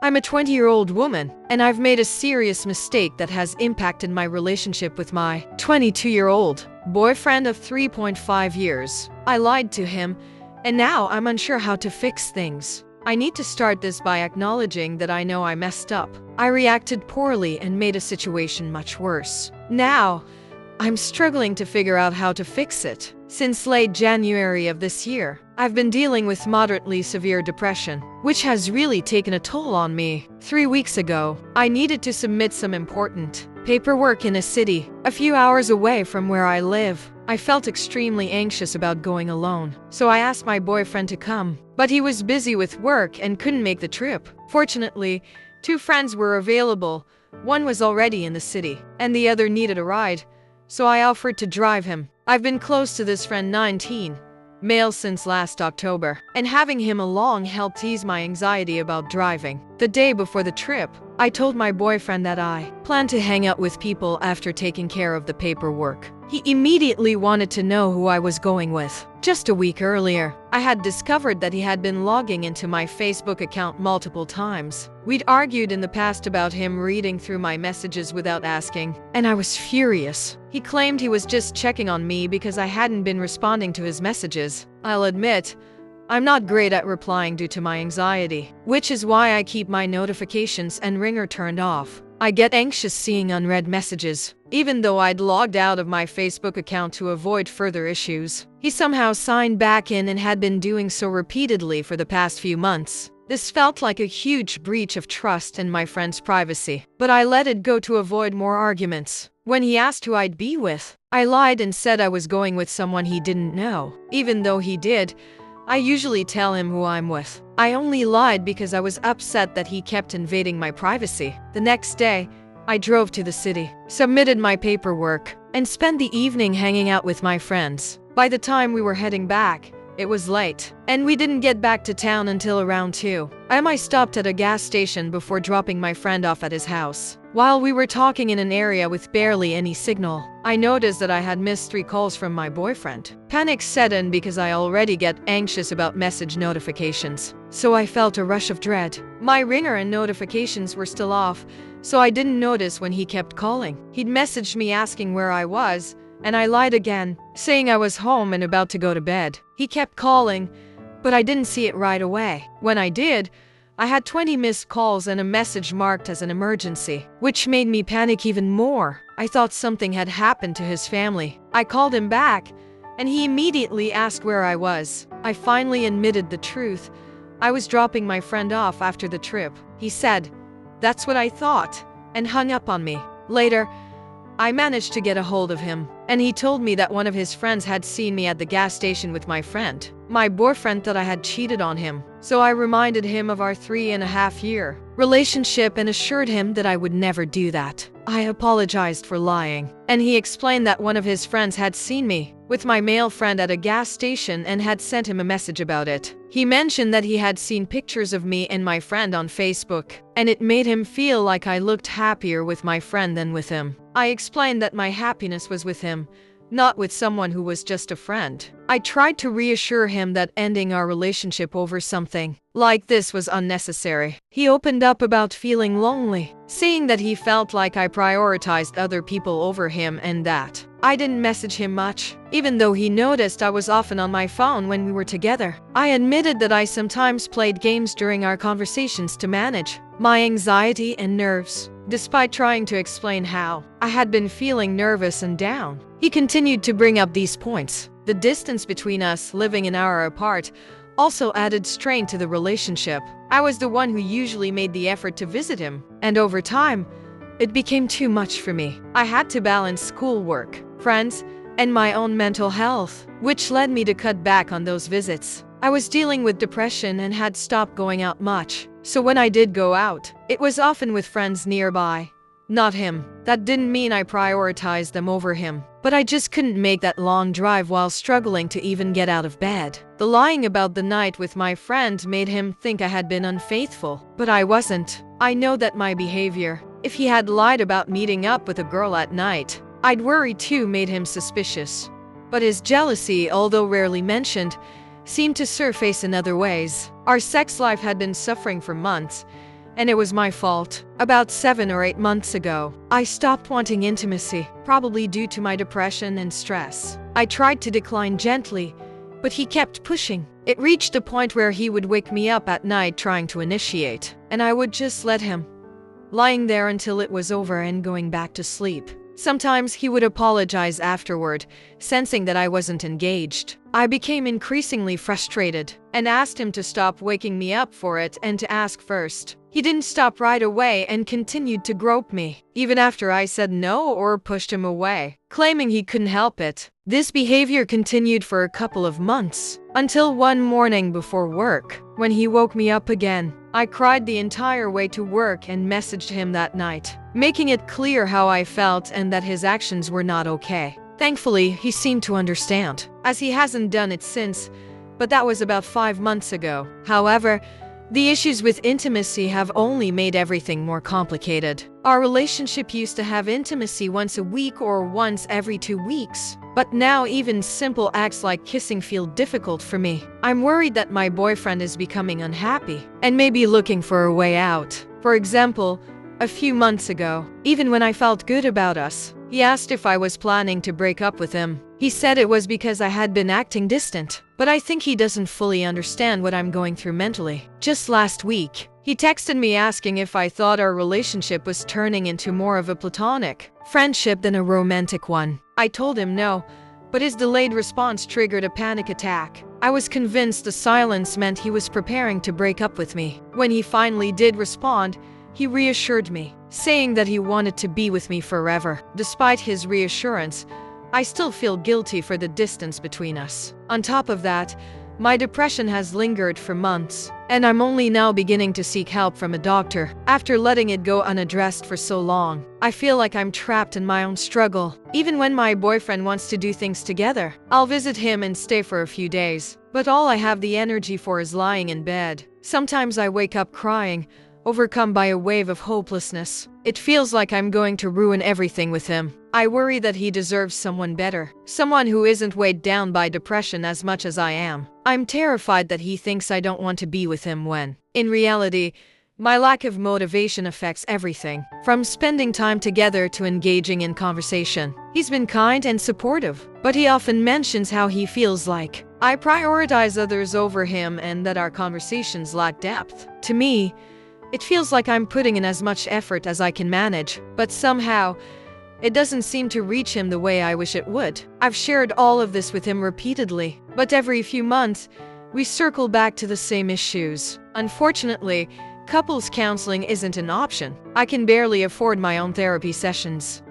I'm a 20-year-old woman, and I've made a serious mistake that has impacted my relationship with my 22-year-old boyfriend of 3.5 years. I lied to him, and now I'm unsure how to fix things. I need to start this by acknowledging that I know I messed up. I reacted poorly and made a situation much worse. Now, I'm struggling to figure out how to fix it. Since late January of this year, I've been dealing with moderately severe depression, which has really taken a toll on me. 3 weeks ago, I needed to submit some important paperwork in a city a few hours away from where I live. I felt extremely anxious about going alone, so I asked my boyfriend to come, but he was busy with work and couldn't make the trip. Fortunately, 2 friends were available. One was already in the city, and the other needed a ride, so I offered to drive him. I've been close to this friend 19, male since last October, and having him along helped ease my anxiety about driving. The day before the trip, I told my boyfriend that I planned to hang out with people after taking care of the paperwork. He immediately wanted to know who I was going with. Just a week earlier, I had discovered that he had been logging into my Facebook account multiple times. We'd argued in the past about him reading through my messages without asking, and I was furious. He claimed he was just checking on me because I hadn't been responding to his messages. I'll admit, I'm not great at replying due to my anxiety, which is why I keep my notifications and ringer turned off. I get anxious seeing unread messages, even though I'd logged out of my Facebook account to avoid further issues. He somehow signed back in and had been doing so repeatedly for the past few months. This felt like a huge breach of trust and my friend's privacy, but I let it go to avoid more arguments. When he asked who I'd be with, I lied and said I was going with someone he didn't know. Even though he did, I usually tell him who I'm with. I only lied because I was upset that he kept invading my privacy. The next day, I drove to the city, submitted my paperwork, and spent the evening hanging out with my friends. By the time we were heading back, it was late, and we didn't get back to town until around 2 a.m. I stopped at a gas station before dropping my friend off at his house. While we were talking in an area with barely any signal, I noticed that I had missed 3 calls from my boyfriend. Panic set in because I already get anxious about message notifications, so I felt a rush of dread. My ringer and notifications were still off, so I didn't notice when he kept calling. He'd messaged me asking where I was, and I lied again, saying I was home and about to go to bed. He kept calling, but I didn't see it right away. When I did, I had 20 missed calls and a message marked as an emergency, which made me panic even more. I thought something had happened to his family. I called him back, and he immediately asked where I was. I finally admitted the truth. I was dropping my friend off after the trip. He said, "That's what I thought," and hung up on me. Later, I managed to get a hold of him, and he told me that one of his friends had seen me at the gas station with my friend. My boyfriend thought I had cheated on him, so I reminded him of our 3.5-year relationship and assured him that I would never do that. I apologized for lying, and he explained that one of his friends had seen me with my male friend at a gas station and had sent him a message about it. He mentioned that he had seen pictures of me and my friend on Facebook, and it made him feel like I looked happier with my friend than with him. I explained that my happiness was with him, not with someone who was just a friend. I tried to reassure him that ending our relationship over something like this was unnecessary. He opened up about feeling lonely, saying that he felt like I prioritized other people over him and that I didn't message him much, even though he noticed I was often on my phone when we were together. I admitted that I sometimes played games during our conversations to manage my anxiety and nerves. Despite trying to explain how I had been feeling nervous and down, he continued to bring up these points. The distance between us, living an hour apart, also added strain to the relationship. I was the one who usually made the effort to visit him, and over time, it became too much for me. I had to balance schoolwork, friends, and my own mental health, which led me to cut back on those visits. I was dealing with depression and had stopped going out much, so when I did go out, it was often with friends nearby, not him. That didn't mean I prioritized them over him, but I just couldn't make that long drive while struggling to even get out of bed. The lying about the night with my friend made him think I had been unfaithful, but I wasn't. I know that my behavior, if he had lied about meeting up with a girl at night, I'd worry too, made him suspicious. But his jealousy, although rarely mentioned, seemed to surface in other ways. Our sex life had been suffering for months, and it was my fault. About 7 or 8 months ago, I stopped wanting intimacy, probably due to my depression and stress. I tried to decline gently, but he kept pushing. It reached a point where he would wake me up at night trying to initiate, and I would just let him, lying there until it was over and going back to sleep. Sometimes he would apologize afterward, sensing that I wasn't engaged. I became increasingly frustrated and asked him to stop waking me up for it and to ask first. He didn't stop right away and continued to grope me, even after I said no or pushed him away, claiming he couldn't help it. This behavior continued for a couple of months, until one morning before work, when he woke me up again. I cried the entire way to work and messaged him that night, making it clear how I felt and that his actions were not okay. Thankfully, he seemed to understand, as he hasn't done it since, but that was about 5 months ago. However, the issues with intimacy have only made everything more complicated. Our relationship used to have intimacy once a week or once every 2 weeks, but now even simple acts like kissing feel difficult for me. I'm worried that my boyfriend is becoming unhappy and may be looking for a way out. For example, a few months ago, even when I felt good about us, he asked if I was planning to break up with him. He said it was because I had been acting distant, but I think he doesn't fully understand what I'm going through mentally. Just last week, he texted me asking if I thought our relationship was turning into more of a platonic friendship than a romantic one. I told him no, but his delayed response triggered a panic attack. I was convinced the silence meant he was preparing to break up with me. When he finally did respond, he reassured me, saying that he wanted to be with me forever. Despite his reassurance, I still feel guilty for the distance between us. On top of that, my depression has lingered for months, and I'm only now beginning to seek help from a doctor after letting it go unaddressed for so long. I feel like I'm trapped in my own struggle. Even when my boyfriend wants to do things together, I'll visit him and stay for a few days, but all I have the energy for is lying in bed. Sometimes I wake up crying, overcome by a wave of hopelessness. It feels like I'm going to ruin everything with him. I worry that he deserves someone better, someone who isn't weighed down by depression as much as I am. I'm terrified that he thinks I don't want to be with him when, in reality, my lack of motivation affects everything, from spending time together to engaging in conversation. He's been kind and supportive, but he often mentions how he feels like I prioritize others over him and that our conversations lack depth. To me, it feels like I'm putting in as much effort as I can manage, but somehow, it doesn't seem to reach him the way I wish it would. I've shared all of this with him repeatedly, but every few months, we circle back to the same issues. Unfortunately, couples counseling isn't an option. I can barely afford my own therapy sessions.